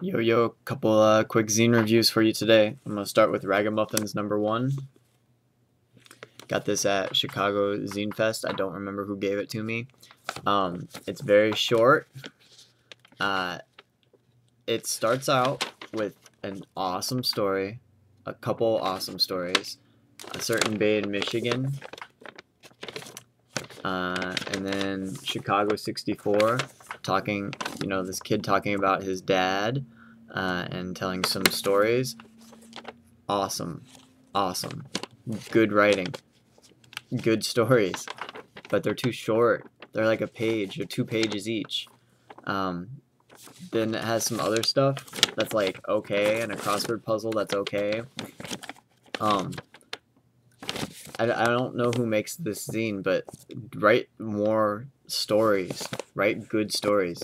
Yo, couple quick zine reviews for you today. I'm going to start with Ragamuffins #1. Got this at Chicago Zine Fest. I don't remember who gave it to me. It's very short. It starts out with an awesome story, a couple awesome stories. A certain bay in Michigan, and then Chicago 64, talking, this kid talking about his dad, and telling some stories. Awesome. Good writing. Good stories. But they're too short. They're like a page, or 2 pages each. Then it has some other stuff that's like okay, and a crossword puzzle that's okay. I don't know who makes this zine, but write more stories. Write good stories.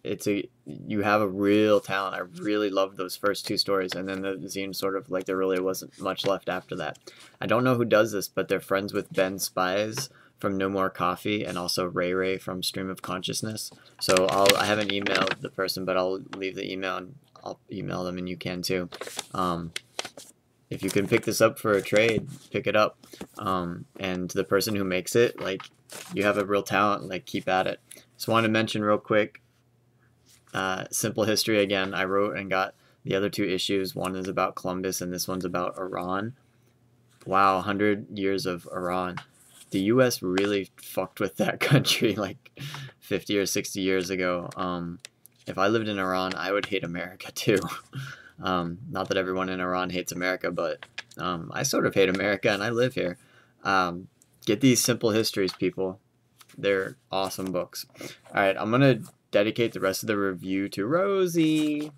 You have a real talent. I really loved those first 2 stories, and then the zine sort of like there really wasn't much left after that. I don't know who does this, but they're friends with Ben Spies from No More Coffee and also Ray from Stream of Consciousness. So I haven't emailed the person, but I'll leave the email and I'll email them, and you can too. If you can pick this up for a trade, pick it up. And the person who makes it, like, you have a real talent, like, keep at it. Just wanted to mention real quick, Simple History again. I wrote and got the other 2 issues. One is about Columbus and this one's about Iran. Wow, 100 years of Iran. The US really fucked with that country like 50 or 60 years ago. If I lived in Iran, I would hate America too. Not that everyone in Iran hates America, but I sort of hate America and I live here. Get these Simple Histories, people. They're awesome books. Alright, I'm going to dedicate the rest of the review to Rosie.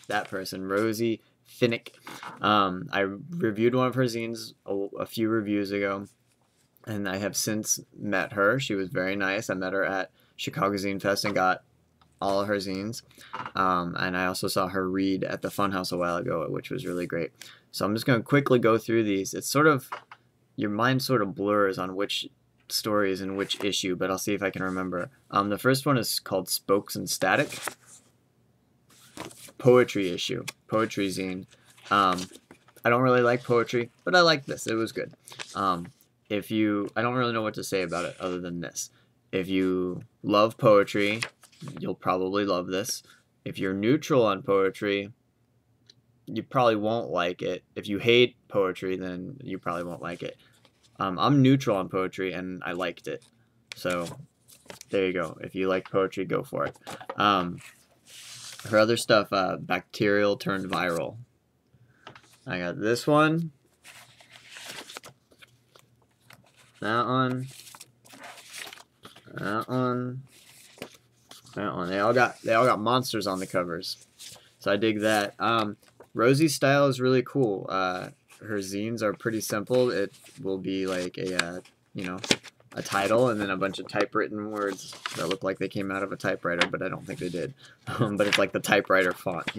That person, Rosie Finnick. I reviewed one of her zines a few reviews ago, and I have since met her. She was very nice. I met her at Chicago Zine Fest and got all of her zines. And I also saw her read at the Funhouse a while ago, which was really great. So I'm just going to quickly go through these. It's sort of, your mind sort of blurs on which story is in which issue, but I'll see if I can remember. The first one is called Spokes and Static. Poetry issue. Poetry zine. I don't really like poetry, but I like this. It was good. I don't really know what to say about it other than this. If you love poetry, you'll probably love this. If you're neutral on poetry, you probably won't like it. If you hate poetry, then you probably won't like it. I'm neutral on poetry, and I liked it. So, there you go. If you like poetry, go for it. Her other stuff, Bacterial Turned Viral. I got this one. That one. That one. That one. They all got monsters on the covers. So I dig that. Rosie's style is really cool. Her zines are pretty simple. It will be like a title and then a bunch of typewritten words that look like they came out of a typewriter, but I don't think they did. But it's like the typewriter font,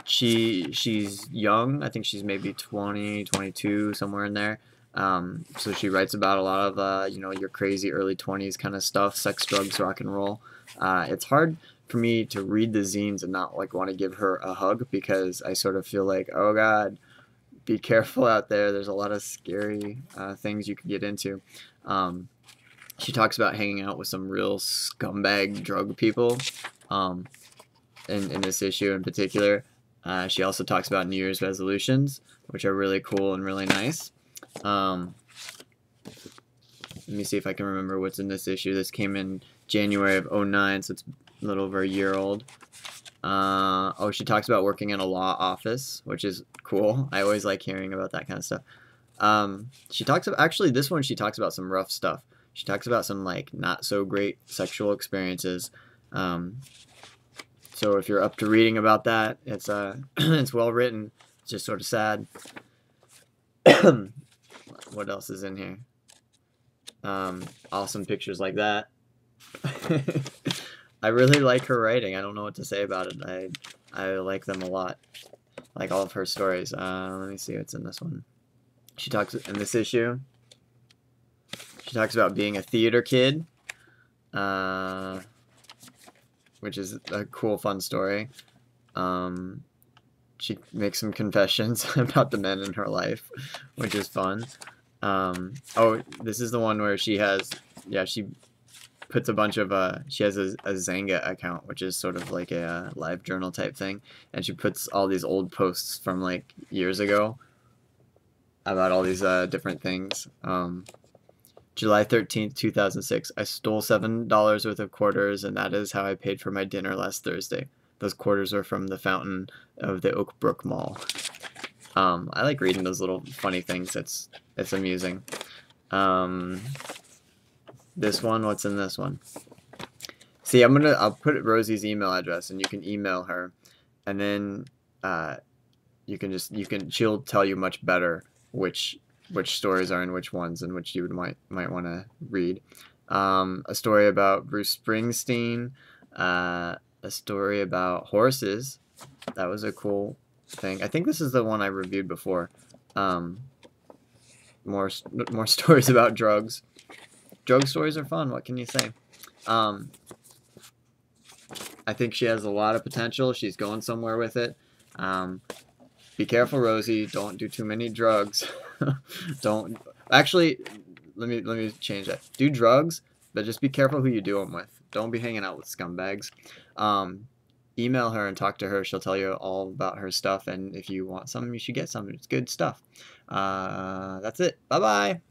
She's young. I think she's maybe 20, 22, somewhere in there. So she writes about a lot of, your crazy early 20s kind of stuff, sex, drugs, rock and roll. It's hard for me to read the zines and not like want to give her a hug, because I sort of feel like, oh God, be careful out there. There's a lot of scary things you could get into. She talks about hanging out with some real scumbag drug people in this issue in particular. She also talks about New Year's resolutions, which are really cool and really nice. Let me see if I can remember what's in this issue. This came in January of '09, so it's a little over a year old. She talks about working in a law office, which is cool. I always like hearing about that kind of stuff. She talks about, actually this one she talks about some rough stuff. She talks about some like not so great sexual experiences. So if you're up to reading about that, it's it's well written. It's just sort of sad. What else is in here? Awesome pictures like that. I really like her writing. I don't know what to say about it. I like them a lot. Like all of her stories. Let me see what's in this one. She talks in this issue. She talks about being a theater kid. which is a cool, fun story. She makes some confessions about the men in her life, which is fun. Oh, this is the one where she has, yeah, she puts a bunch of, she has a Zanga account, which is sort of like a live journal type thing, and she puts all these old posts from like years ago about all these different things. July 13th, 2006. I stole $7 worth of quarters, and that is how I paid for my dinner last Thursday. Those quarters were from the fountain of the Oak Brook Mall. I like reading those little funny things. It's amusing. This one, what's in this one? See, I'll put Rosie's email address, and you can email her, and then she'll tell you much better which stories are in which ones and which you might want to read. A story about Bruce Springsteen, a story about horses. That was a cool thing. I think this is the one I reviewed before. More stories about drugs. Drug stories are fun. What can you say? I think she has a lot of potential. She's going somewhere with it. Be careful, Rosie. Don't do too many drugs. Don't actually. Let me change that. Do drugs, but just be careful who you do them with. Don't be hanging out with scumbags. Email her and talk to her. She'll tell you all about her stuff, and if you want some, you should get some. It's good stuff. That's it. Bye bye.